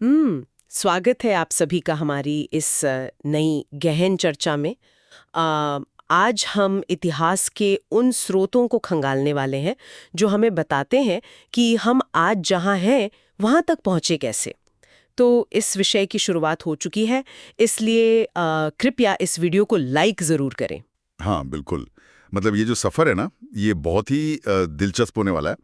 स्वागत है आप सभी का हमारी इस नई गहन चर्चा में। आज हम इतिहास के उन स्रोतों को खंगालने वाले हैं जो हमें बताते हैं कि हम आज जहां हैं वहां तक पहुंचे कैसे। तो इस विषय की शुरुआत हो चुकी है, इसलिए कृपया इस वीडियो को लाइक ज़रूर करें। हाँ, बिल्कुल। मतलब ये जो सफ़र है ना, ये बहुत ही दिलचस्प होने वाला है।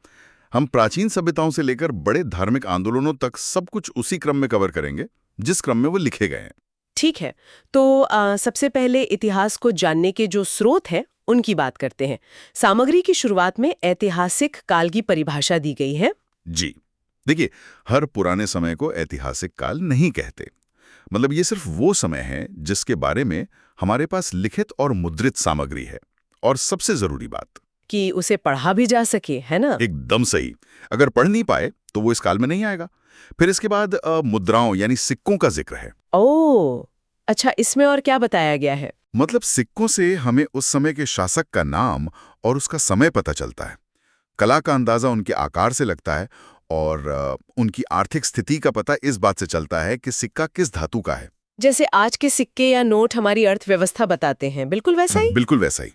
हम प्राचीन सभ्यताओं से लेकर बड़े धार्मिक आंदोलनों तक सब कुछ उसी क्रम में कवर करेंगे, जिस क्रम में वो लिखे गए हैं। ठीक है, तो सबसे पहले इतिहास को जानने के जो स्रोत हैं उनकी बात करते हैं। सामग्री की शुरुआत में ऐतिहासिक काल की परिभाषा दी गई है। जी। देखिए, हर पुराने समय को ऐतिहासिक काल नहीं कहते। मतलब ये सिर्फ वो समय है जिसके बारे में हमारे पास लिखित और मुद्रित सामग्री है। और सबसे जरूरी बात कि उसे पढ़ा भी जा सके, है ना? एकदम सही। अगर पढ़ नहीं पाए तो वो इस काल में नहीं आएगा। फिर इसके बाद मुद्राओं यानी सिक्कों का जिक्र है। ओह, अच्छा, इसमें और क्या बताया गया है? मतलब सिक्कों से हमें उस समय के शासक का नाम और उसका समय पता चलता है। कला का अंदाजा उनके आकार से लगता है और उनकी आर्थिक स्थिति का पता इस बात से चलता है कि सिक्का किस धातु का है। जैसे आज के सिक्के या नोट हमारी अर्थव्यवस्था बताते हैं, बिल्कुल वैसा ही। बिल्कुल वैसा ही।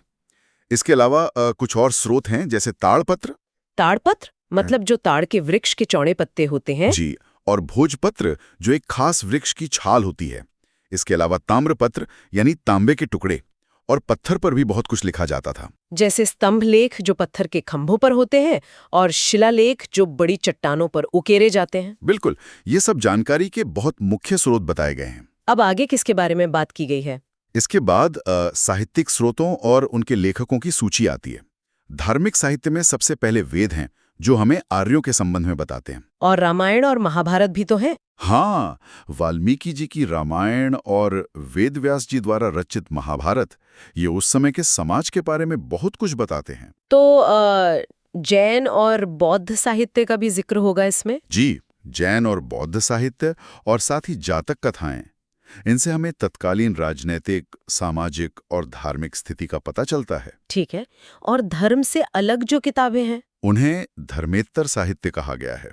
इसके अलावा कुछ और स्रोत हैं, जैसे ताड़पत्र। ताड़पत्र मतलब जो ताड़ के वृक्ष के चौड़े पत्ते होते हैं। जी। और भोजपत्र जो एक खास वृक्ष की छाल होती है। इसके अलावा ताम्रपत्र यानी तांबे के टुकड़े। और पत्थर पर भी बहुत कुछ लिखा जाता था, जैसे स्तंभ लेख जो पत्थर के खंभों पर होते हैं और शिलालेख जो बड़ी चट्टानों पर उकेरे जाते हैं। बिल्कुल, ये सब जानकारी के बहुत मुख्य स्रोत बताए गए हैं। अब आगे किसके बारे में बात की गई है? इसके बाद साहित्यिक स्रोतों और उनके लेखकों की सूची आती है। धार्मिक साहित्य में सबसे पहले वेद हैं, जो हमें आर्यों के संबंध में बताते हैं। और रामायण और महाभारत भी तो है। हाँ, वाल्मीकि जी की रामायण और वेद व्यास जी द्वारा रचित महाभारत ये उस समय के समाज के बारे में बहुत कुछ बताते हैं। तो जैन और बौद्ध साहित्य का भी जिक्र होगा इसमें। जी, जैन और बौद्ध साहित्य और साथ ही जातक कथाएं, इनसे हमें तत्कालीन राजनैतिक, सामाजिक और धार्मिक स्थिति का पता चलता है। ठीक है, और धर्म से अलग जो किताबें हैं उन्हें धर्मेत्तर साहित्य कहा गया है।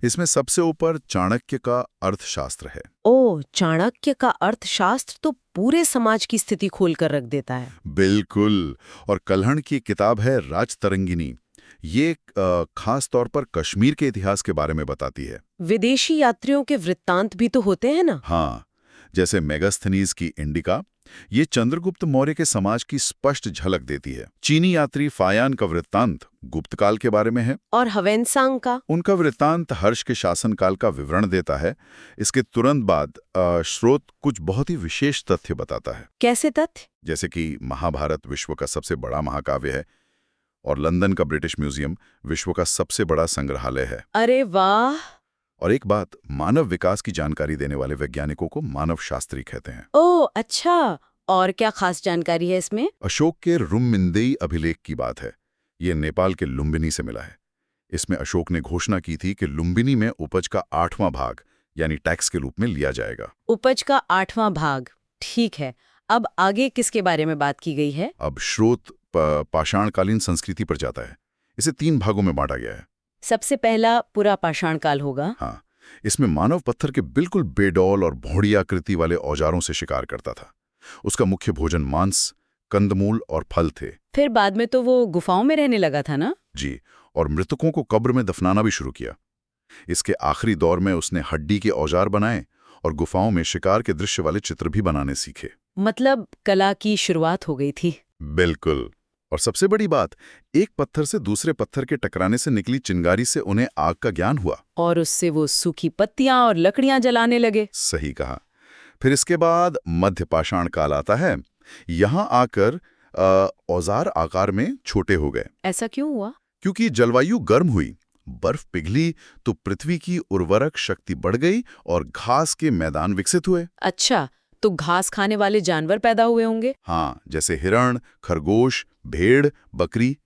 इसमें सबसे ऊपर चाणक्य का अर्थशास्त्र है। ओ, चाणक्य का अर्थशास्त्र तो पूरे समाज की स्थिति खोलकर रख देता है। बिल्कुल। और कल्हण की किताब है राजतरंगिनी। ये खास तौर पर कश्मीर के इतिहास के बारे में बताती है। विदेशी यात्रियों के वृत्तांत भी तो होते हैं ना? हाँ, जैसे मेगास्थनीज की इंडिका, ये चंद्रगुप्त मौर्य के समाज की स्पष्ट झलक देती है। चीनी यात्री फायान का वृत्तांत गुप्त काल के बारे में है। और हवेनसांग का? उनका वृत्तांत हर्ष के शासनकाल का विवरण देता है। इसके तुरंत बाद स्रोत कुछ बहुत ही विशेष तथ्य बताता है। कैसे तथ्य? जैसे कि महाभारत विश्व का सबसे बड़ा महाकाव्य है और लंदन का ब्रिटिश म्यूजियम विश्व का सबसे बड़ा संग्रहालय है। अरे वाह! और एक बात, मानव विकास की जानकारी देने वाले वैज्ञानिकों को मानव शास्त्री कहते हैं। ओह अच्छा, और क्या खास जानकारी है इसमें? अशोक के रुम्मिन्देई अभिलेख की बात है। ये नेपाल के लुम्बिनी से मिला है। इसमें अशोक ने घोषणा की थी कि लुम्बिनी में उपज का 8वां भाग यानी टैक्स के रूप में लिया जाएगा। उपज का 8वां भाग, ठीक है। अब आगे किसके बारे में बात की गई है? अब स्रोत पाषाणकालीन संस्कृति पर जाता है। इसे 3 भागों में बांटा गया है। सबसे पहला पूरा पाषाण काल होगा। हाँ, इसमें मानव पत्थर के बिल्कुल बेडौल और भौड़ी आकृति वाले औजारों से शिकार करता था। उसका मुख्य भोजन मांस, कंदमूल और फल थे। फिर बाद में तो वो गुफाओं में रहने लगा था ना? जी, और मृतकों को कब्र में दफनाना भी शुरू किया। इसके आखिरी दौर में उसने हड्डी के औजार बनाए और गुफाओं में शिकार के दृश्य वाले चित्र भी बनाने सीखे। मतलब कला की शुरुआत हो गई थी। बिल्कुल। और सबसे बड़ी बात, एक पत्थर से दूसरे पत्थर के टकराने से निकली चिंगारी से उन्हें आग का ज्ञान हुआ। औ उससे वो सूखी पत्तियां और लकड़ियां जलाने लगे। सही कहा। फिर इसके बाद मध्य पाषाण काल आता है। यहाँ आकर औजार आकार में छोटे हो गए। ऐसा क्यों हुआ? क्योंकि जलवायु गर्म हुई, बर्फ पिघली तो पृथ्वी की उर्वरक शक्ति बढ़ गई और घास के मैदान विकसित हुए। अच्छा, तो घास खाने वाले जानवर पैदा हुए होंगे? हाँ, जैसे हिरण, खरगोश, भेड़, बकरी।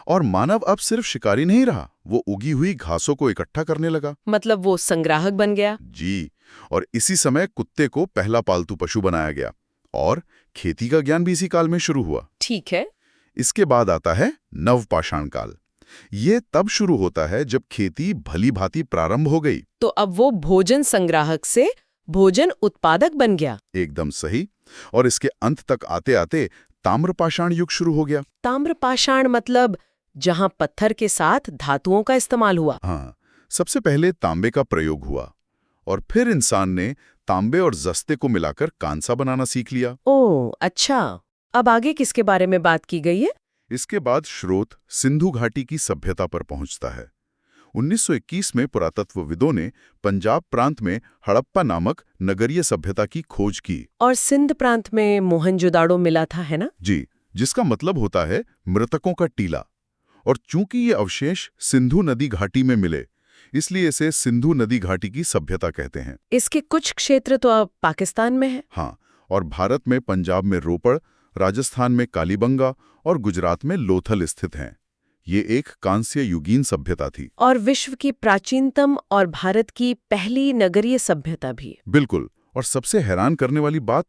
और मानव अब सिर्फ शिकारी नहीं रहा, वो उगी हुई घासों को इकट्ठा करने लगा। मतलब वो संग्राहक बन गया। जी, और इसी समय कुत्ते को पहला पालतू पशु बनाया गया और खेती का ज्ञान भी इसी काल में शुरू हुआ। ठीक है। इसके बाद आता है नवपाषाण काल। ये तब शुरू होता है जब खेती भली भांति प्रारंभ हो गई। तो अब वो भोजन संग्राहक से भोजन उत्पादक बन गया। एकदम सही। और इसके अंत तक आते आते ताम्रपाषाण युग शुरू हो गया। ताम्रपाषाण मतलब जहां पत्थर के साथ धातुओं का इस्तेमाल हुआ। हाँ, सबसे पहले तांबे का प्रयोग हुआ और फिर इंसान ने तांबे और जस्ते को मिलाकर कांसा बनाना सीख लिया। ओह अच्छा, अब आगे किसके बारे में बात की गई है? इसके बाद स्रोत सिंधु घाटी की सभ्यता पर पहुंचता है। 1921 में पुरातत्वविदों ने पंजाब प्रांत में हड़प्पा नामक नगरीय सभ्यता की खोज की। और सिंध प्रांत में मोहनजोदाड़ो मिला था, है ना? जी, जिसका मतलब होता है मृतकों का टीला। और चूंकि ये अवशेष सिंधु नदी घाटी में मिले, इसलिए इसे सिंधु नदी घाटी की सभ्यता कहते हैं। इसके कुछ क्षेत्र तो अब पाकिस्तान में है। हाँ, और भारत में पंजाब में रोपड़, राजस्थान में कालीबंगा और गुजरात में लोथल स्थित हैं। ये एक कांस्य युगीन सभ्यता थी। और विश्व की प्राचीनतम और भारत की पहली नगरीय सभ्यता भी। बिल्कुल। और सबसे हैरान करने वाली बात,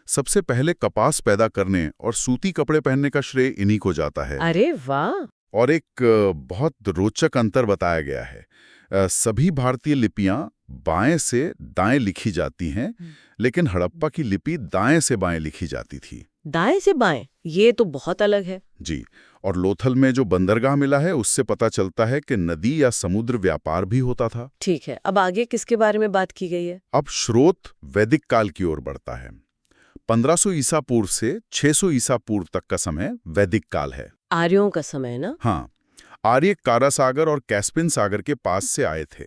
सबसे पहले कपास पैदा करने और सूती कपड़े पहनने का श्रेय इन्हीं को जाता है। अरे वाह! और एक बहुत रोचक अंतर बताया गया है। सभी भारतीय लिपियां बाएं से दाएं लिखी जाती हैं, लेकिन हड़प्पा की लिपि दाएं से बाएं लिखी जाती थी। दाएं से बाएं, ये तो बहुत अलग है। जी, और लोथल में जो बंदरगाह मिला है उससे पता चलता है कि नदी या समुद्र व्यापार भी होता था। ठीक है, अब आगे किसके बारे में बात की गई है? अब स्रोत वैदिक काल की ओर बढ़ता है। 1500 ईसा पूर्व से 600 ईसा पूर्व तक का समय वैदिक काल है। आर्यों का समय ना? हाँ, आर्य कारा सागर और कैस्पियन सागर के पास से आए थे।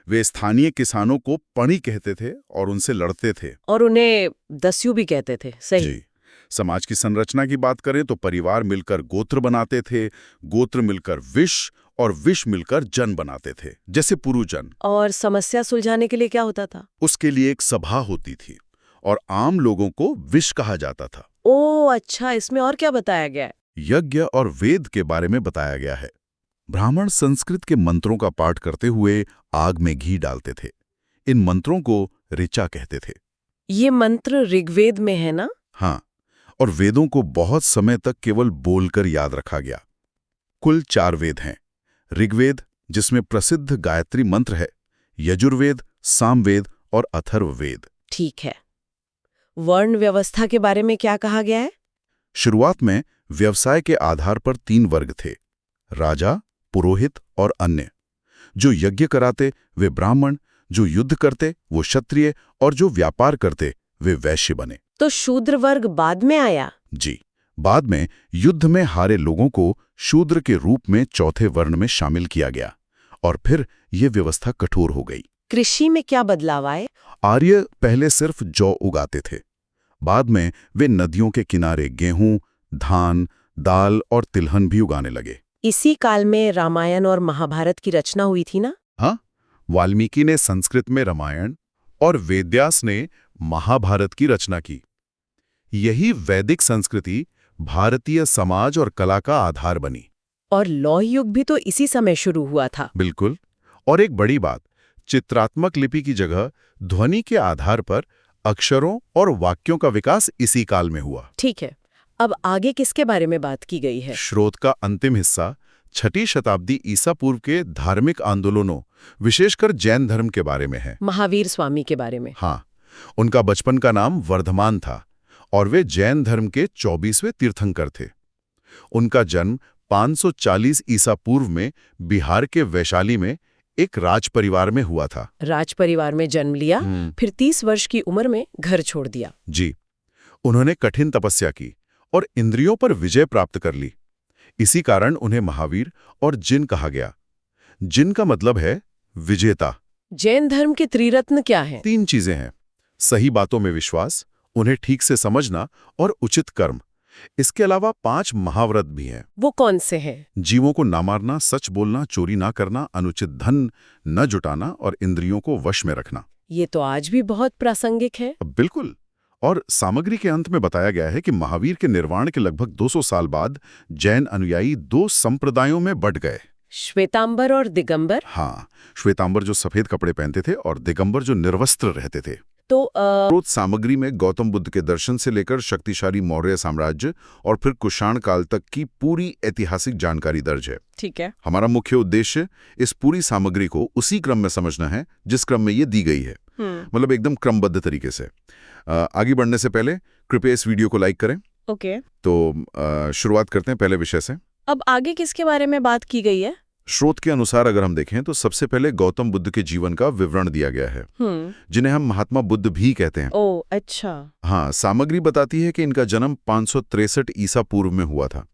वे स्थानीय किसानों को पणी कहते थे और उनसे लड़ते थे। और उन्हें दस्यु भी कहते थे, सही? जी। समाज की संरचना की बात करें तो परिवार मिलकर गोत्र बनाते थे, गोत्र मिलकर विश और विश मिलकर जन बनाते थे, जैसे पुरुजन। और समस्या सुलझाने के लिए क्या होता था? उसके लिए एक सभा होती थी और आम लोगों को विश कहा जाता था। ओह अच्छा, इसमें और क्या बताया गया है? यज्ञ और वेद के बारे में बताया गया है। ब्राह्मण संस्कृत के मंत्रों का पाठ करते हुए आग में घी डालते थे। इन मंत्रों को ऋचा कहते थे। ये मंत्र ऋग्वेद में है ना? हाँ, और वेदों को बहुत समय तक केवल बोलकर याद रखा गया। कुल 4 वेद हैं। ऋग्वेद, जिसमें प्रसिद्ध गायत्री मंत्र है, यजुर्वेद, सामवेद और अथर्ववेद। ठीक है। वर्ण व्यवस्था के बारे में क्या कहा गया है? शुरुआत में व्यवसाय के आधार पर 3 वर्ग थे, राजा, पुरोहित और अन्य। जो यज्ञ कराते वे ब्राह्मण, जो युद्ध करते वो क्षत्रिय और जो व्यापार करते वे वैश्य बने। तो शूद्र वर्ग बाद में आया? जी, बाद में युद्ध में हारे लोगों को शूद्र के रूप में चौथे वर्ण में शामिल किया गया और फिर ये व्यवस्था कठोर हो गई। कृषि में क्या बदलाव आए? आर्य पहले सिर्फ जौ उगाते थे। बाद में वे नदियों के किनारे गेहूं, धान, दाल और तिलहन भी उगाने लगे। इसी काल में रामायण और महाभारत की रचना हुई थी ना? हाँ, वाल्मीकि ने संस्कृत में रामायण और वेदव्यास ने महाभारत की रचना की। यही वैदिक संस्कृति भारतीय समाज और कला का आधार बनी। और लौह युग भी तो इसी समय शुरू हुआ था। बिल्कुल। और एक बड़ी बात, चित्रात्मक लिपि की जगह ध्वनि के आधार पर अक्षरों और वाक्यों का विकास इसी काल में हुआ। ठीक है, अब आगे किसके बारे में बात की गई है? स्रोत का अंतिम हिस्सा 6ठी शताब्दी ईसा पूर्व के धार्मिक आंदोलनों, विशेषकर जैन धर्म के बारे में है। महावीर स्वामी के बारे में। हाँ, उनका बचपन का नाम वर्धमान था और वे जैन धर्म के 24वें तीर्थंकर थे। उनका जन्म 540 ईसा पूर्व में बिहार के वैशाली में एक राज परिवार में हुआ था। राज परिवार में जन्म लिया, फिर 30 वर्ष की उम्र में घर छोड़ दिया। जी, उन्होंने कठिन तपस्या की और इंद्रियों पर विजय प्राप्त कर ली। इसी कारण उन्हें महावीर और जिन कहा गया। जिन का मतलब है विजेता। जैन धर्म के त्रिरत्न क्या हैं? 3 चीजें हैं, सही बातों में विश्वास, उन्हें ठीक से समझना और उचित कर्म। इसके अलावा 5 महाव्रत भी हैं। वो कौन से हैं? जीवों को ना मारना, सच बोलना, चोरी ना करना, अनुचित धन न जुटाना और इंद्रियों को वश में रखना। ये तो आज भी बहुत प्रासंगिक है। बिल्कुल। और सामग्री के अंत में बताया गया है कि महावीर के निर्वाण के लगभग 200 साल बाद जैन अनुयायी 2 संप्रदायों में बंट गए। श्वेतांबर और दिगंबर। हाँ, श्वेतांबर जो सफेद कपड़े पहनते थे और दिगंबर जो निर्वस्त्र रहते थे। तो स्रोत सामग्री में गौतम बुद्ध के दर्शन से लेकर शक्तिशाली मौर्य साम्राज्य और फिर कुषाण काल तक की पूरी ऐतिहासिक जानकारी दर्ज है। ठीक है। हमारा मुख्य उद्देश्य इस पूरी सामग्री को उसी क्रम में समझना है जिस क्रम में ये दी गई है, मतलब एकदम क्रमबद्ध तरीके से। आगे बढ़ने से पहले कृपया इस वीडियो को लाइक करें। ओके। तो शुरुआत करते हैं पहले विषय से। अब आगे किसके बारे में बात की गई है? स्रोत के अनुसार अगर हम देखें तो सबसे पहले गौतम बुद्ध के जीवन का विवरण दिया गया है, जिन्हें हम महात्मा बुद्ध भी कहते हैं। ओह अच्छा। हाँ, सामग्री बताती है कि इनका जन्म 563 ईसा पूर्व में हुआ था।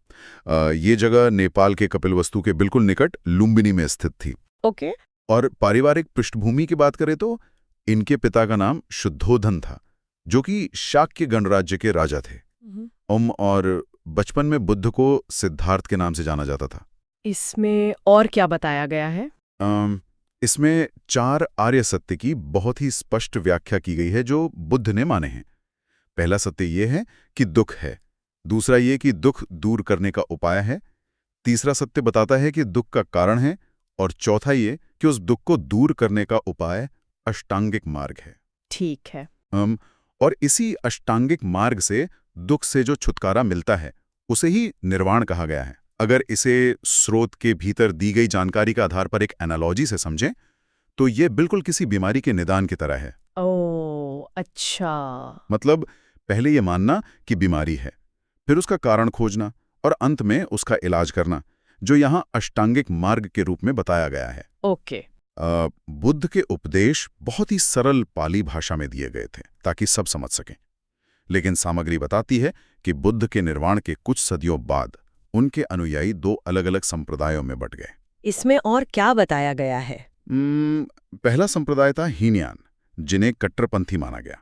ये जगह नेपाल के कपिलवस्तु के बिल्कुल निकट लुम्बिनी में स्थित थी। ओके। और पारिवारिक पृष्ठभूमि की बात करें तो इनके पिता का नाम शुद्धोधन था, जो कि शाक्य गणराज्य के राजा थे। और बचपन में बुद्ध को सिद्धार्थ के नाम से जाना जाता था। इसमें और क्या बताया गया है? इसमें 4 आर्य सत्य की बहुत ही स्पष्ट व्याख्या की गई है जो बुद्ध ने माने हैं। पहला सत्य ये है कि दुख है, दूसरा ये कि दुख दूर करने का उपाय है, तीसरा सत्य बताता है कि दुख का कारण है, और चौथा ये कि उस दुख को दूर करने का उपाय अष्टांगिक मार्ग है। ठीक है। और इसी अष्टांगिक मार्ग से दुख से जो छुटकारा मिलता है उसे ही निर्वाण कहा गया है। अगर इसे स्रोत के भीतर दी गई जानकारी के आधार पर एक एनालॉजी से समझें तो ये बिल्कुल किसी बीमारी के निदान की तरह है। ओह अच्छा। मतलब पहले ये मानना कि बीमारी है, फिर उसका कारण खोजना और अंत में उसका इलाज करना, जो यहाँ अष्टांगिक मार्ग के रूप में बताया गया है। ओके। बुद्ध के उपदेश बहुत ही सरल पाली भाषा में दिए गए थे ताकि सब समझ सकें, लेकिन सामग्री बताती है कि बुद्ध के निर्वाण के कुछ सदियों बाद उनके अनुयायी 2 अलग-अलग संप्रदायों में बंट गए। इसमें और क्या बताया गया है? पहला संप्रदाय था हीनयान, जिन्हें कट्टरपंथी माना गया,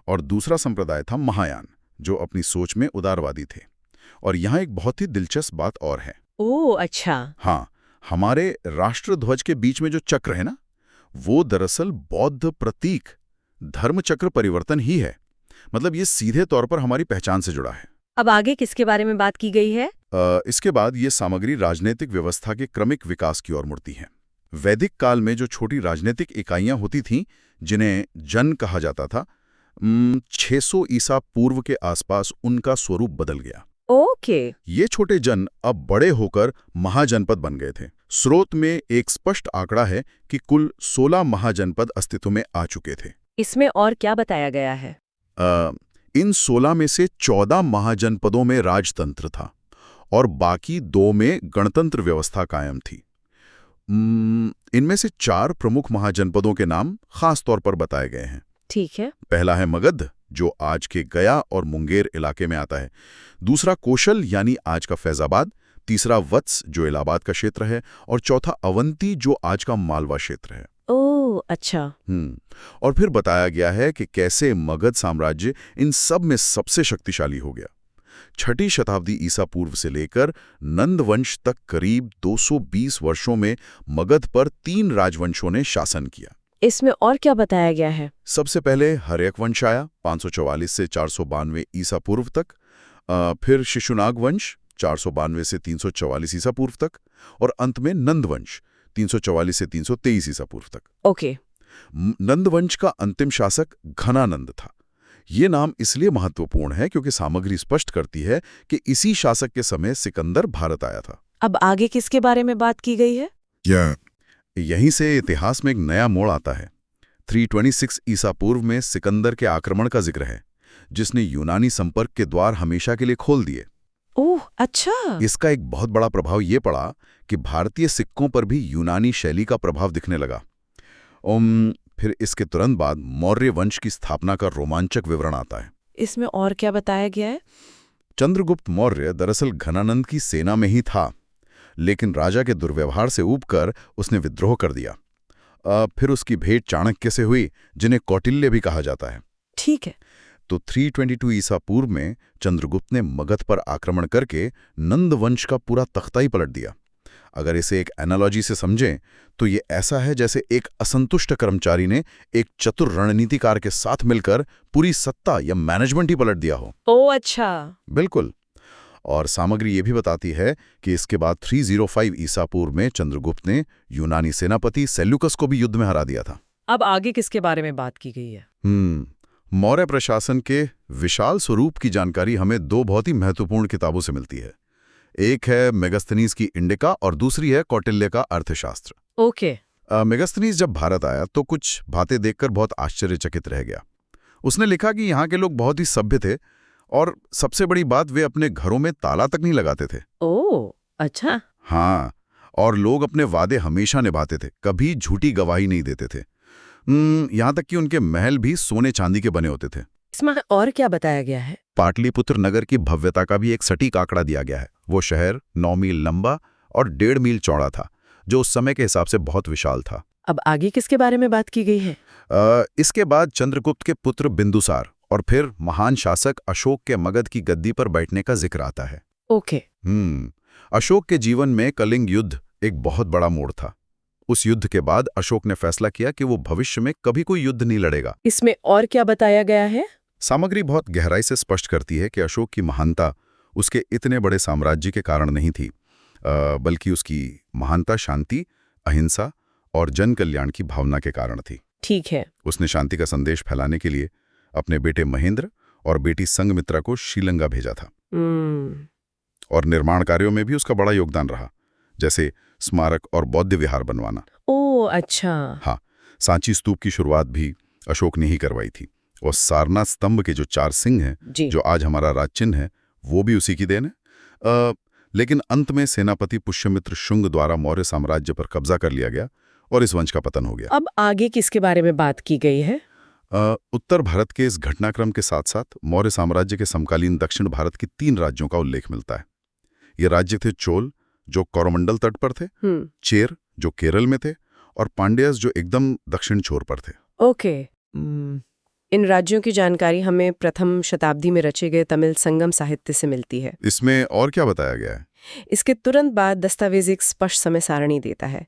और दूसरा संप्रदाय था महायान, जो अपनी सोच में उदारवादी थे। और यहाँ एक बहुत ही दिलचस्प बात और है। ओह अच्छा। हाँ, हमारे राष्ट्रध्वज के बीच में जो चक्र है ना, वो दरअसल बौद्ध प्रतीक धर्मचक्र परिवर्तन ही है। मतलब ये सीधे तौर पर हमारी पहचान से जुड़ा है। अब आगे किसके बारे में बात की गई है? इसके बाद ये सामग्री राजनीतिक व्यवस्था के क्रमिक विकास की ओर मुड़ती है। वैदिक काल में जो छोटी राजनीतिक इकाइयां होती थीं, जिन्हें जन कहा जाता था, 600 ईसा पूर्व के आसपास उनका स्वरूप बदल गया। ओके। ये छोटे जन अब बड़े होकर महाजनपद बन गए थे। स्रोत में एक स्पष्ट आंकड़ा है कि कुल 16 महाजनपद अस्तित्व में आ चुके थे। इसमें और क्या बताया गया है? इन 16 में से 14 महाजनपदों में राजतंत्र था और बाकी 2 में गणतंत्र व्यवस्था कायम थी। इनमें से 4 प्रमुख महाजनपदों के नाम खास तौर पर बताए गए हैं। ठीक है। पहला है मगध, जो आज के गया और मुंगेर इलाके में आता है। दूसरा कोशल यानी आज का फैजाबाद, तीसरा वत्स जो इलाहाबाद का क्षेत्र है, और चौथा अवंती जो आज का मालवा क्षेत्र है। ओह अच्छा। और फिर बताया गया है कि कैसे मगध साम्राज्य इन सब में सबसे शक्तिशाली हो गया। 6ठी शताब्दी ईसा पूर्व से लेकर नंद वंश तक करीब 220 वर्षों में मगध पर 3 राजवंशों ने शासन किया। इसमें और क्या बताया गया है? सबसे पहले हर्यक वंश आया 544 से 492 ईसा पूर्व तक, फिर शिशुनाग वंश 492 से 344 ईसा पूर्व तक, और अंत में नंद वंश 344 से 323 ईसा पूर्व तक। ओके। नंद वंश का अंतिम शासक घनानंद था। ये नाम इसलिए महत्वपूर्ण है क्योंकि सामग्री स्पष्ट करती है कि इसी शासक के समय सिकंदर भारत आया था। अब आगे किसके बारे में बात की गई है? यहीं से इतिहास में एक नया मोड़ आता है। 326 ईसा पूर्व में सिकंदर के आक्रमण का जिक्र है, जिसने यूनानी संपर्क के द्वार हमेशा के लिए खोल दिए। ओह अच्छा। इसका एक बहुत बड़ा प्रभाव ये पड़ा कि भारतीय सिक्कों पर भी यूनानी शैली का प्रभाव दिखने लगा। फिर इसके तुरंत बाद मौर्य वंश की स्थापना का रोमांचक विवरण आता है। इसमें और क्या बताया गया है? चंद्रगुप्त मौर्य दरअसल घनानंद की सेना में ही था, लेकिन राजा के दुर्व्यवहार से ऊबकर उसने विद्रोह कर दिया। फिर उसकी भेंट चाणक्य से हुई, जिन्हें कौटिल्य भी कहा जाता है। ठीक है। तो 322 ईसा पूर्व में चंद्रगुप्त ने मगध पर आक्रमण करके नंद वंश का पूरा तख्ता ही पलट दिया। अगर इसे एक एनालॉजी से समझें तो ये ऐसा है जैसे एक असंतुष्ट कर्मचारी ने एक चतुर रणनीतिकार के साथ मिलकर पूरी सत्ता या मैनेजमेंट ही पलट दिया हो। ओह अच्छा। बिल्कुल। और सामग्री ये भी बताती है कि इसके बाद 305 ईसा पूर्व में चंद्रगुप्त ने यूनानी सेनापति सेल्यूकस को भी युद्ध में हरा दिया था। अब आगे किसके बारे में बात की गई है? मौर्य प्रशासन के विशाल स्वरूप की जानकारी हमें दो बहुत ही महत्वपूर्ण किताबों से मिलती है। एक है मेगास्थनीज की इंडिका और दूसरी है कौटिल्य का अर्थशास्त्र। ओके। मेगास्थनीज जब भारत आया तो कुछ बातें देखकर बहुत आश्चर्यचकित रह गया। उसने लिखा कि यहाँ के लोग बहुत ही सभ्य थे और सबसे बड़ी बात, वे अपने घरों में ताला तक नहीं लगाते थे। ओह, अच्छा। हाँ, और लोग अपने वादे हमेशा निभाते थे, कभी झूठी गवाही नहीं देते थे। यहाँ तक कि उनके महल भी सोने चांदी के बने होते थे। इसमें और क्या बताया गया है? पाटलिपुत्र नगर की भव्यता का भी एक सटीक आंकड़ा दिया गया है। वो शहर 9 मील लंबा और 1.5 मील चौड़ा था, जो उस समय के हिसाब से बहुत विशाल था। अब आगे किसके बारे में बात की गई है? इसके बाद चंद्रगुप्त के पुत्र बिंदुसार और फिर महान शासक अशोक के मगध की गद्दी पर बैठने का जिक्र आता है। ओके। अशोक के जीवन में कलिंग युद्ध एक बहुत बड़ा मोड़ था। उस युद्ध के बाद अशोक ने फैसला किया कि वो भविष्य में कभी कोई युद्ध नहीं लड़ेगा। इसमें और क्या बताया गया है? सामग्री बहुत गहराई से स्पष्ट करती है कि अशोक की महानता उसके इतने बड़े साम्राज्य के कारण नहीं थी, बल्कि उसकी महानता शांति, अहिंसा और जन कल्याण की भावना के कारण थी। ठीक है। उसने शांति का संदेश फैलाने के लिए अपने बेटे महेंद्र और बेटी संघमित्रा को श्रीलंका भेजा था। और निर्माण कार्यों में भी उसका बड़ा योगदान रहा, जैसे स्मारक और बौद्ध विहार बनवाना। ओह, अच्छा। हाँ, सांची स्तूप की शुरुआत भी अशोक ने ही करवाई थी। और सारनाथ स्तंभ के जो 4 सिंह हैं, जो आज हमारा राजचिन्ह है, वो भी उसी की देन है। लेकिन अंत में सेनापति पुष्यमित्र शुंग द्वारा मौर्य साम्राज्य पर कब्जा कर लिया गया और इस वंश का पतन हो गया। अब आगे किसके बारे में बात की गई है? उत्तर भारत के इस घटनाक्रम के साथ साथ मौर्य साम्राज्य के समकालीन दक्षिण भारत के 3 राज्यों का उल्लेख मिलता है। ये राज्य थे चोल, जो कोरोमंडल तट पर थे, चेर, जो केरल में थे, और पांड्यास, जो एकदम दक्षिण छोर पर थे। ओके। इन राज्यों की जानकारी हमें प्रथम शताब्दी में रचे गए तमिल संगम साहित्य से मिलती है। इसमें और क्या बताया गया है? इसके तुरंत बाद दस्तावेज एक स्पष्ट समय सारणी देता है।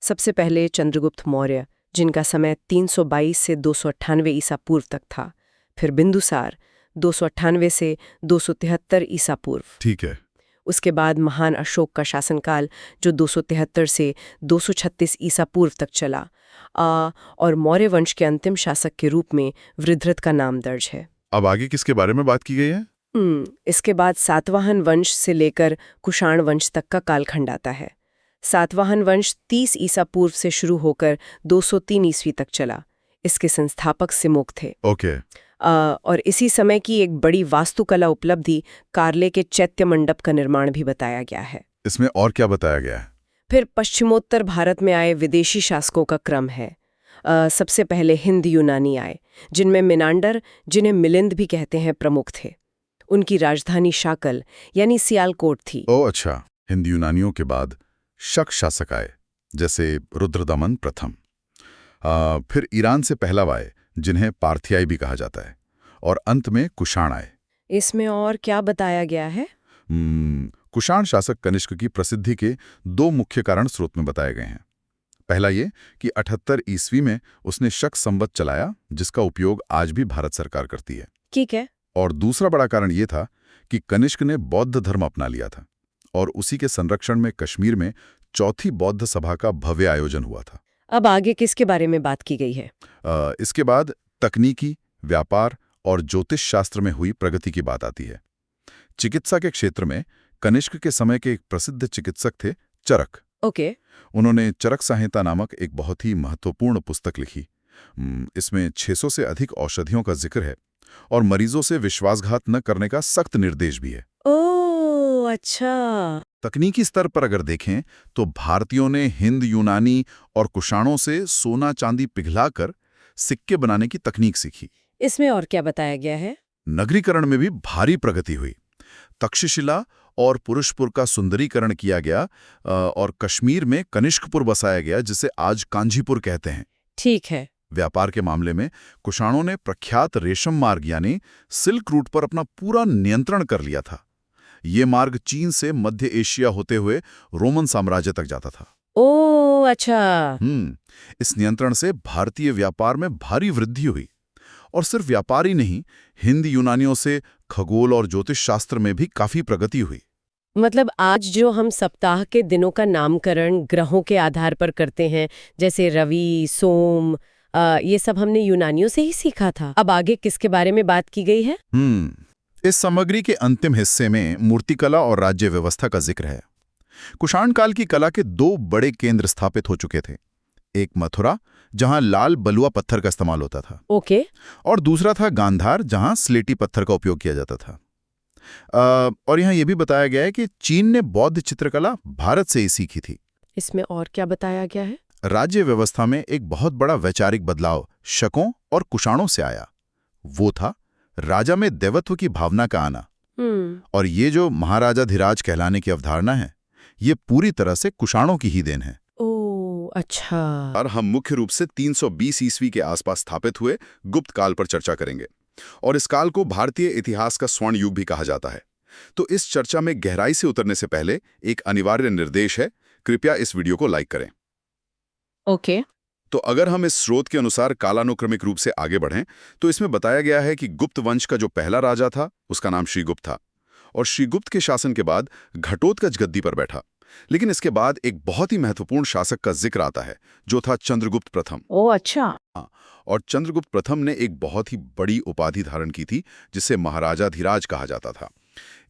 सबसे पहले चंद्रगुप्त मौर्य, जिनका समय 322 से 298 ईसा पूर्व तक था। फिर बिंदुसार 298 से 273 ईसा पूर्व। ठीक है। उसके बाद महान अशोक का शासनकाल, जो 273 से 236 ईसा पूर्व तक चला, और मौर्य वंश के अंतिम शासक के रूप में वृद्धृत का नाम दर्ज है। अब आगे किसके बारे में बात की गई है? इसके बाद सातवाहन वंश से लेकर कुषाण वंश तक का कालखंड आता है। सातवाहन वंश 30 ईसा पूर्व से शुरू होकर 203 ईस्वी तक चला। इसके संस्थापक सिमुक थे। ओके। और इसी समय की एक बड़ी वास्तुकला उपलब्धि, कार्ले के चैत्य मंडप का निर्माण भी बताया गया है। इसमें और क्या बताया गया है? फिर पश्चिमोत्तर भारत में आए विदेशी शासकों का क्रम है। सबसे पहले हिंद यूनानी आए, जिनमें मिनांडर, जिन्हें मिलिंद भी कहते हैं, प्रमुख थे। उनकी राजधानी शाकल यानी सियालकोट थी। ओह अच्छा। हिंद यूनानियों के बाद शक शासक आए, जैसे रुद्रदमन प्रथम। फिर ईरान से पहलव आए, जिन्हें पार्थियाई भी कहा जाता है, और अंत में कुषाण आए। इसमें और क्या बताया गया है? कुषाण शासक कनिष्क की प्रसिद्धि के 2 मुख्य कारण स्रोत में बताए गए हैं। पहला ये कि 78 ईस्वी में उसने शक संवत चलाया, जिसका उपयोग आज भी भारत सरकार करती है। ठीक है। और दूसरा बड़ा कारण ये था कि कनिष्क ने बौद्ध धर्म अपना लिया था, और उसी के संरक्षण में कश्मीर में 4थी बौद्ध सभा का भव्य आयोजन हुआ था। अब आगे किसके बारे में बात की गई है? इसके बाद तकनीकी, व्यापार और ज्योतिष शास्त्र में हुई प्रगति की बात आती है। चिकित्सा के क्षेत्र में कनिष्क के समय के एक प्रसिद्ध चिकित्सक थे चरक। ओके। उन्होंने चरक संहिता नामक एक बहुत ही महत्वपूर्ण पुस्तक लिखी। इसमें 600 से अधिक औषधियों का जिक्र है और मरीजों से विश्वासघात न करने का सख्त निर्देश भी है। ओह अच्छा। तकनीकी स्तर पर अगर देखें तो भारतीयों ने हिंद यूनानी और कुषाणों से सोना चांदी पिघलाकर सिक्के बनाने की तकनीक सीखी। इसमें और क्या बताया गया है? नगरीकरण में भी भारी प्रगति हुई। तक्षशिला और पुरुषपुर का सुंदरीकरण किया गया और कश्मीर में कनिष्कपुर बसाया गया, जिसे आज कांजीपुर कहते हैं। ठीक है। व्यापार के मामले में कुषाणों ने प्रख्यात रेशम मार्ग यानी सिल्क रूट पर अपना पूरा नियंत्रण कर लिया था। ये मार्ग चीन से मध्य एशिया होते हुए रोमन साम्राज्य तक जाता था। ओह अच्छा। इस नियंत्रण से भारतीय व्यापार में भारी वृद्धि हुई, और सिर्फ व्यापार ही नहीं, हिंद यूनानियों से खगोल और ज्योतिष शास्त्र में भी काफी प्रगति हुई। मतलब आज जो हम सप्ताह के दिनों का नामकरण ग्रहों के आधार पर करते हैं, जैसे रवि, सोम, ये सब हमने यूनानियों से ही सीखा था। अब आगे किसके बारे में बात की गई है? इस सामग्री के अंतिम हिस्से में मूर्तिकला और राज्य व्यवस्था का जिक्र है। कुषाण काल की कला के दो बड़े केंद्र स्थापित हो चुके थे। एक मथुरा, जहां लाल बलुआ पत्थर का इस्तेमाल होता था। ओके। और दूसरा था गांधार, जहां स्लेटी पत्थर का उपयोग किया जाता था। और यहाँ यह भी बताया गया है कि चीन ने बौद्ध चित्रकला भारत से ही सीखी थी। इसमें और क्या बताया गया है? राज्य व्यवस्था में एक बहुत बड़ा वैचारिक बदलाव शकों और कुषाणों से आया। वो था राजा में देवत्व की भावना का आना। और ये जो महाराजाधिराज कहलाने की अवधारणा है, ये पूरी तरह से कुषाणों की ही देन है। ओह, अच्छा। और हम मुख्य रूप से 320 ईस्वी के आसपास स्थापित हुए गुप्त काल पर चर्चा करेंगे, और इस काल को भारतीय इतिहास का स्वर्ण युग भी कहा जाता है। तो इस चर्चा में गहराई से उतरने से पहले एक अनिवार्य निर्देश है, कृपया इस वीडियो को लाइक करें। ओके। तो अगर हम इस स्रोत के अनुसार कालानुक्रमिक रूप से आगे बढ़ें, तो इसमें बताया गया है कि गुप्त वंश का जो पहला राजा था, उसका नाम श्रीगुप्त था। और श्रीगुप्त के शासन के बाद घटोत्कच गद्दी पर बैठा। लेकिन इसके बाद एक बहुत ही महत्वपूर्ण शासक का जिक्र आता है, जो था चंद्रगुप्त प्रथम। ओह, अच्छा। हाँ, और चंद्रगुप्त प्रथम ने एक बहुत ही बड़ी उपाधि धारण की थी, जिसे महाराजाधिराज कहा जाता था।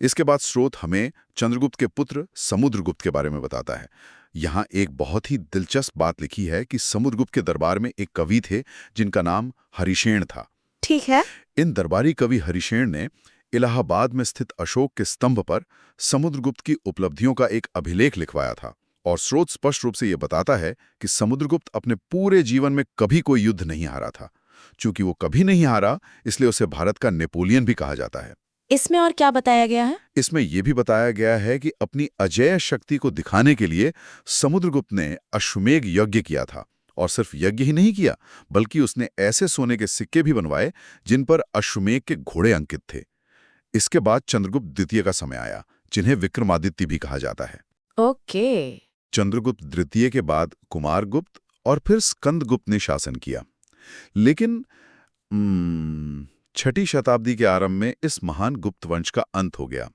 इसके बाद स्रोत हमें चंद्रगुप्त के पुत्र समुद्रगुप्त के बारे में बताता है। यहाँ एक बहुत ही दिलचस्प बात लिखी है कि समुद्रगुप्त के दरबार में एक कवि थे, जिनका नाम हरिशेन था। ठीक है। इन दरबारी कवि हरिशेन ने इलाहाबाद में स्थित अशोक के स्तंभ पर समुद्रगुप्त की उपलब्धियों का एक अभिलेख लिखवाया था। और स्रोत स्पष्ट रूप से यह बताता है कि समुद्रगुप्त अपने पूरे जीवन में कभी कोई युद्ध नहीं हारा था। चूंकि वो कभी नहीं हारा, इसलिए उसे भारत का नेपोलियन भी कहा जाता है। इसमें और क्या बताया गया है? इसमें यह भी बताया गया है कि अपनी अजेय शक्ति को दिखाने के लिए समुद्रगुप्त ने अश्वमेध यज्ञ किया था। और सिर्फ यज्ञ ही नहीं किया, बल्कि उसने ऐसे सोने के सिक्के भी बनवाए जिन पर अश्वमेध के घोड़े अंकित थे। इसके बाद चंद्रगुप्त द्वितीय का समय आया, जिन्हें विक्रमादित्य भी कहा जाता है। ओके। चंद्रगुप्त द्वितीय के बाद कुमारगुप्त और फिर स्कंदगुप्त ने शासन किया। लेकिन 6वीं शताब्दी के आरंभ में इस महान गुप्त वंश का अंत हो गया।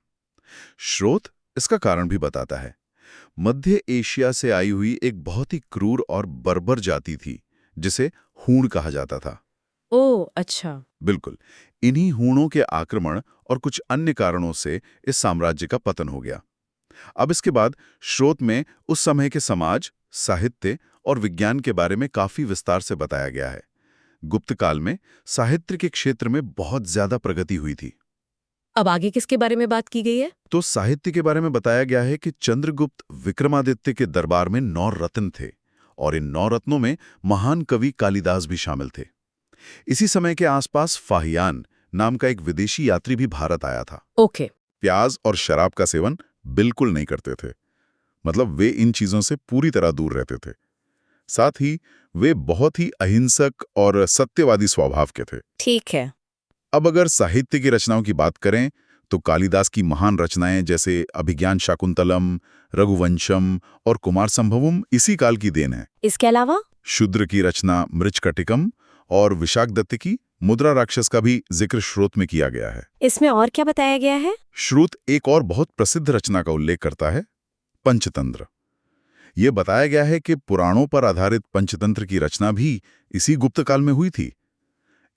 स्रोत इसका कारण भी बताता है। मध्य एशिया से आई हुई एक बहुत ही क्रूर और बर्बर जाति थी, जिसे हूण कहा जाता था। ओह, अच्छा। बिल्कुल, इन्हीं हूणों के आक्रमण और कुछ अन्य कारणों से इस साम्राज्य का पतन हो गया। अब इसके बाद स्रोत में उस समय के समाज, साहित्य और विज्ञान के बारे में काफी विस्तार से बताया गया है। गुप्त काल में साहित्य के क्षेत्र में बहुत ज्यादा प्रगति हुई थी। अब आगे किसके बारे में बात की गई है? तो साहित्य के बारे में बताया गया है कि चंद्रगुप्त विक्रमादित्य के दरबार में 9 रत्न थे, और इन 9 रत्नों में महान कवि कालिदास भी शामिल थे। इसी समय के आसपास फाहियान नाम का एक विदेशी यात्री भी भारत आया था। ओके। प्याज और शराब का सेवन बिल्कुल नहीं करते थे, मतलब वे इन चीजों से पूरी तरह दूर रहते थे। साथ ही वे बहुत ही अहिंसक और सत्यवादी स्वभाव के थे। ठीक है। अब अगर साहित्य की रचनाओं की बात करें, तो कालिदास की महान रचनाएं जैसे अभिज्ञान शाकुंतलम, रघुवंशम और कुमार संभवम इसी काल की देन है। इसके अलावा शूद्र की रचना मृच्छकटिकम और विशाखदत्त की मुद्रा राक्षस का भी जिक्र स्रोत में किया गया है। इसमें और क्या बताया गया है? स्रोत एक और बहुत प्रसिद्ध रचना का उल्लेख करता है, पंचतंत्र। ये बताया गया है कि पुराणों पर आधारित पंचतंत्र की रचना भी इसी गुप्त काल में हुई थी।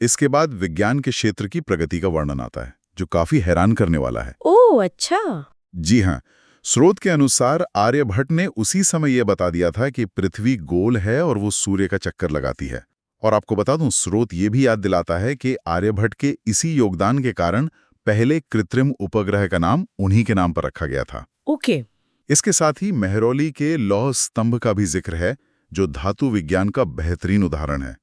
इसके बाद विज्ञान के क्षेत्र की प्रगति का वर्णन आता है, जो काफी हैरान करने वाला है। ओह, अच्छा। जी हाँ, स्रोत के अनुसार आर्यभट्ट ने उसी समय यह बता दिया था कि पृथ्वी गोल है और वो सूर्य का चक्कर लगाती है। और आपको बता दूं, स्रोत ये भी याद दिलाता है कि आर्यभट्ट के इसी योगदान के कारण पहले कृत्रिम उपग्रह का नाम उन्हीं के नाम पर रखा गया था। ओके। इसके साथ ही मेहरौली के लौह स्तंभ का भी जिक्र है, जो धातु विज्ञान का बेहतरीन उदाहरण है।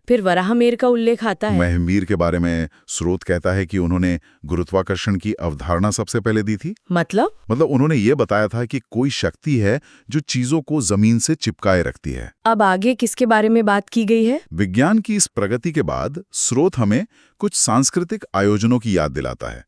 फिर वराहमिहिर का उल्लेख आता है। वराहमिहिर के बारे में स्रोत कहता है कि उन्होंने गुरुत्वाकर्षण की अवधारणा सबसे पहले दी थी। मतलब उन्होंने ये बताया था कि कोई शक्ति है जो चीजों को जमीन से चिपकाए रखती है। अब आगे किसके बारे में बात की गई है? विज्ञान की इस प्रगति के बाद स्रोत हमें कुछ सांस्कृतिक आयोजनों की याद दिलाता है।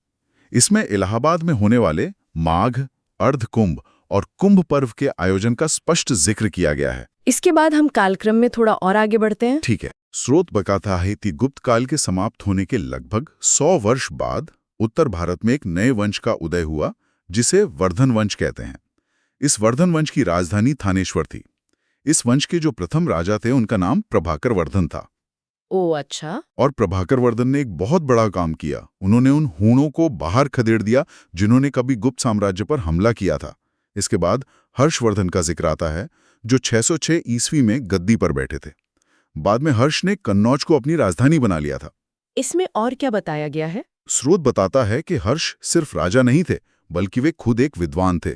इसमें इलाहाबाद में होने वाले माघ, अर्धकुंभ और कुंभ पर्व के आयोजन का स्पष्ट जिक्र किया गया है। इसके बाद हम कालक्रम में थोड़ा और आगे बढ़ते हैं। ठीक है। स्रोत बताता है कि गुप्त काल के समाप्त होने के लगभग 100 वर्ष बाद उत्तर भारत में एक नए वंश का उदय हुआ, जिसे वर्धन वंश कहते हैं। इस वर्धन वंश की राजधानी थानेश्वर थी। इस वंश के जो प्रथम राजा थे, उनका नाम प्रभाकर वर्धन था। ओ अच्छा। और प्रभाकर वर्धन ने एक बहुत बड़ा काम किया। उन्होंने उन हूणों को बाहर खदेड़ दिया जिन्होंने कभी गुप्त साम्राज्य पर हमला किया था। इसके बाद हर्षवर्धन का जिक्र आता है, जो 606 ईस्वी में गद्दी पर बैठे थे। बाद में हर्ष ने कन्नौज को अपनी राजधानी बना लिया था। इसमें और क्या बताया गया है? स्रोत बताता है कि हर्ष सिर्फ राजा नहीं थे, बल्कि वे खुद एक विद्वान थे।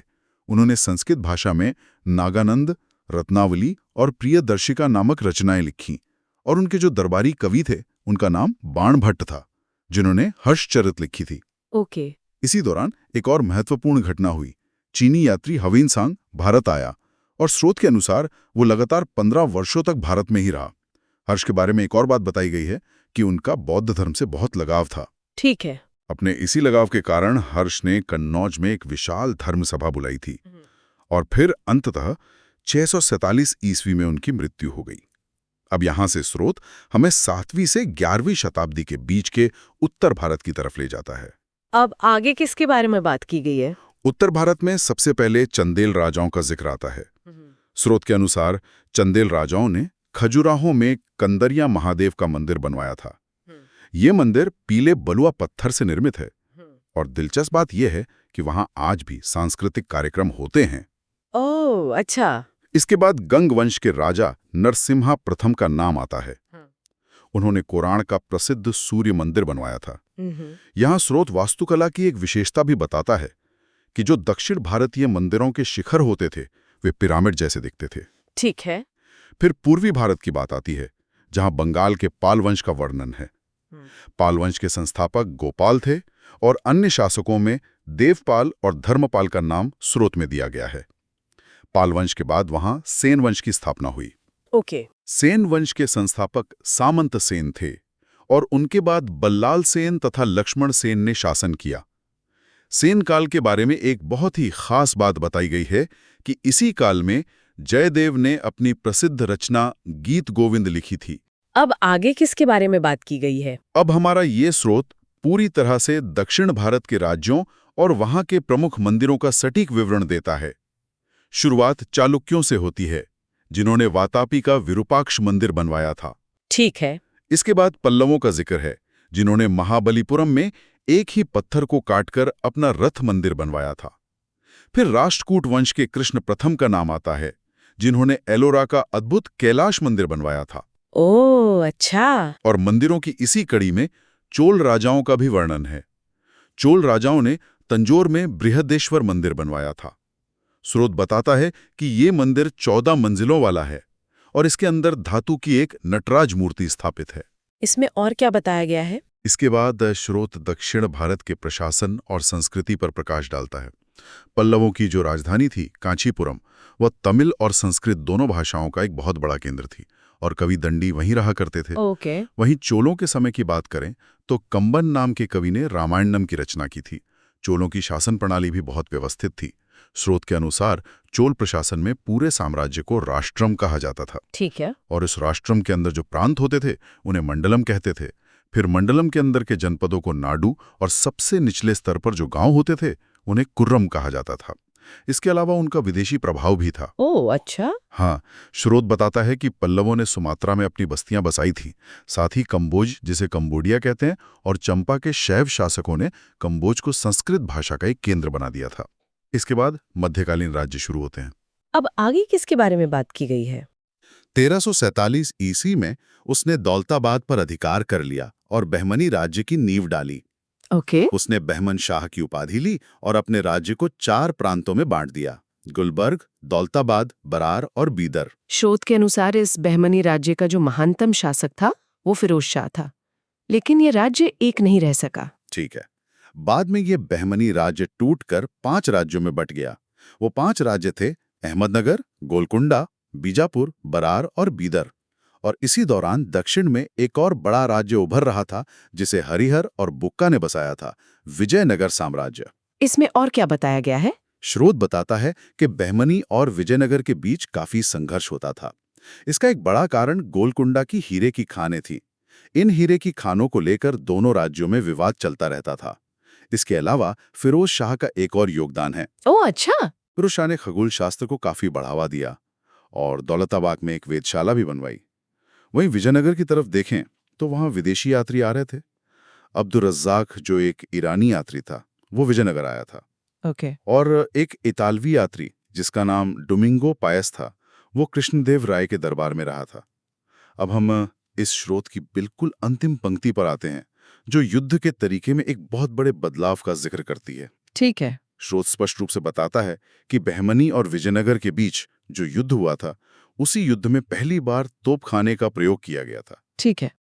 उन्होंने संस्कृत भाषा में नागानंद, रत्नावली और प्रियदर्शिका नामक रचनाएं लिखी, और उनके जो दरबारी कवि थे उनका नाम बाणभट्ट था, जिन्होंने हर्षचरित लिखी थी। ओके। इसी दौरान एक और महत्वपूर्ण घटना हुई। चीनी यात्री हवेनसांग भारत आया, और स्रोत के अनुसार वो लगातार 15 वर्षों तक भारत में ही रहा। हर्ष के बारे में एक और बात बताई गई है कि उनका बौद्ध धर्म से बहुत लगाव था। ठीक है। अपने इसी लगाव के कारण हर्ष ने कन्नौज में एक विशाल धर्म सभा बुलाई थी, और फिर अंततः 647 ईस्वी में उनकी मृत्यु हो गई। अब यहां से स्रोत हमें 7वीं से 11वीं शताब्दी के बीच के उत्तर भारत की तरफ ले जाता है। अब आगे किसके बारे में बात की गई है? उत्तर भारत में सबसे पहले चंदेल राजाओं का जिक्र आता है। स्रोत के अनुसार चंदेल राजाओं ने खजुराहो में कंदरिया महादेव का मंदिर बनवाया था। ये मंदिर पीले बलुआ पत्थर से निर्मित है, और दिलचस्प बात यह है कि वहां आज भी सांस्कृतिक कार्यक्रम होते हैं। ओह अच्छा। इसके बाद गंग वंश के राजा नरसिम्हा प्रथम का नाम आता है। उन्होंने कोराण का प्रसिद्ध सूर्य मंदिर बनवाया था। यहाँ स्रोत वास्तुकला की एक विशेषता भी बताता है कि जो दक्षिण भारतीय मंदिरों के शिखर होते थे वे पिरामिड जैसे दिखते थे। ठीक है। फिर पूर्वी भारत की बात आती है, जहां बंगाल के पाल वंश का वर्णन है। पाल वंश के संस्थापक गोपाल थे, और अन्य शासकों में देवपाल और धर्मपाल का नाम स्रोत में दिया गया है। पाल वंश के बाद वहां सेन वंश की स्थापना हुई। ओके। सेन वंश के संस्थापक सामंत सेन थे, और उनके बाद बल्लाल सेन तथा लक्ष्मण सेन ने शासन किया। सेन काल के बारे में एक बहुत ही खास बात बताई गई है कि इसी काल में जयदेव ने अपनी प्रसिद्ध रचना गीत गोविंद लिखी थी। अब आगे किसके बारे में बात की गई है? अब हमारा ये स्रोत पूरी तरह से दक्षिण भारत के राज्यों और वहां के प्रमुख मंदिरों का सटीक विवरण देता है। शुरुआत चालुक्यों से होती है, जिन्होंने वातापी का विरूपाक्ष मंदिर बनवाया था। ठीक है। इसके बाद पल्लवों का जिक्र है, जिन्होंने महाबलीपुरम में एक ही पत्थर को काटकर अपना रथ मंदिर बनवाया था। फिर राष्ट्रकूट वंश के कृष्ण प्रथम का नाम आता है, जिन्होंने एलोरा का अद्भुत कैलाश मंदिर बनवाया था। ओह अच्छा। और मंदिरों की इसी कड़ी में चोल राजाओं का भी वर्णन है। चोल राजाओं ने तंजौर में बृहदेश्वर मंदिर बनवाया था। स्रोत बताता है कि ये मंदिर 14 मंजिलों वाला है, और इसके अंदर धातु की एक नटराज मूर्ति स्थापित है। इसमें और क्या बताया गया है? इसके बाद स्रोत दक्षिण भारत के प्रशासन और संस्कृति पर प्रकाश डालता है। पल्लवों की जो राजधानी थी कांचीपुरम, वह तमिल और संस्कृत दोनों भाषाओं का एक बहुत बड़ा केंद्र थी, और कवि दंडी वहीं रहा करते थे। ओके। वहीं चोलों के समय की बात करें तो कंबन नाम के कवि ने रामायणम की रचना की थी। चोलों की शासन प्रणाली भी बहुत व्यवस्थित थी। स्रोत के अनुसार चोल प्रशासन में पूरे साम्राज्य को राष्ट्रम कहा जाता था। ठीक है। और इस राष्ट्रम के अंदर जो प्रांत होते थे उन्हें मंडलम कहते थे। फिर मंडलम के अंदर के जनपदों को नाडु, और सबसे निचले स्तर पर जो गांव होते थे उन्हें कुर्रम कहा जाता था। इसके अलावा उनका विदेशी प्रभाव भी था। ओह अच्छा। हाँ, स्रोत बताता है कि पल्लवों ने सुमात्रा में अपनी बस्तियां बसाई थी। साथ ही कंबोज, जिसे कंबोडिया कहते हैं, और चंपा के शैव शासकों ने कंबोज को संस्कृत भाषा का एक केंद्र बना दिया था। इसके बाद मध्यकालीन राज्य शुरू होते हैं। अब आगे किसके बारे में बात की गई है? 1347 ईस्वी में उसने दौलताबाद पर अधिकार कर लिया और बहमनी राज्य की नींव डाली। ओके। उसने बहमन शाह की उपाधि ली और अपने राज्य को 4 प्रांतों में बांट दिया: गुलबर्ग, दौलताबाद, बरार और बीदर। स्रोत के अनुसार इस बहमनी राज्य का जो महानतम शासक था वो फिरोज शाह था, लेकिन ये राज्य एक नहीं रह सका। ठीक है। बाद में ये बहमनी राज्य टूटकर 5 राज्यों में बट गया। वो 5 राज्य थे: अहमदनगर, गोलकुंडा, बीजापुर, बरार और बीदर। और इसी दौरान दक्षिण में एक और बड़ा राज्य उभर रहा था, जिसे हरिहर और बुक्का ने बसाया था: विजयनगर साम्राज्य। इसमें और क्या बताया गया है? स्रोत बताता है कि बहमनी और विजयनगर के बीच काफी संघर्ष होता था। इसका एक बड़ा कारण गोलकुंडा की हीरे की खानें थी। इन हीरे की खानों को लेकर दोनों राज्यों में विवाद चलता रहता था। इसके अलावा फिरोज शाह का एक और योगदान है। ओह अच्छा। फिरोज शाह ने खगोल शास्त्र को काफी बढ़ावा दिया और दौलताबाद में एक वेधशाला भी बनवाई। वहीं विजयनगर की तरफ देखें तो वहाँ विदेशी यात्री आ रहे थे। अब्दुल रज़्ज़ाक जो एक ईरानी यात्री था, वो विजयनगर आया था। ओके। और एक इतालवी यात्री जिसका नाम डोमिंगो पायस था, वो कृष्णदेव राय के दरबार में रहा था। अब हम इस स्रोत की बिल्कुल अंतिम पंक्ति पर आते हैं, जो युद्ध के तरीके में एक बहुत बड़े बदलाव का जिक्र करती है। ठीक है। स्रोत स्पष्ट रूप से बताता है कि बहमनी और विजयनगर के बीच जो युद्ध हुआ था, उसी युद्ध में पहली बार तोपखाने का प्रयोग किया गया था। ठीक है।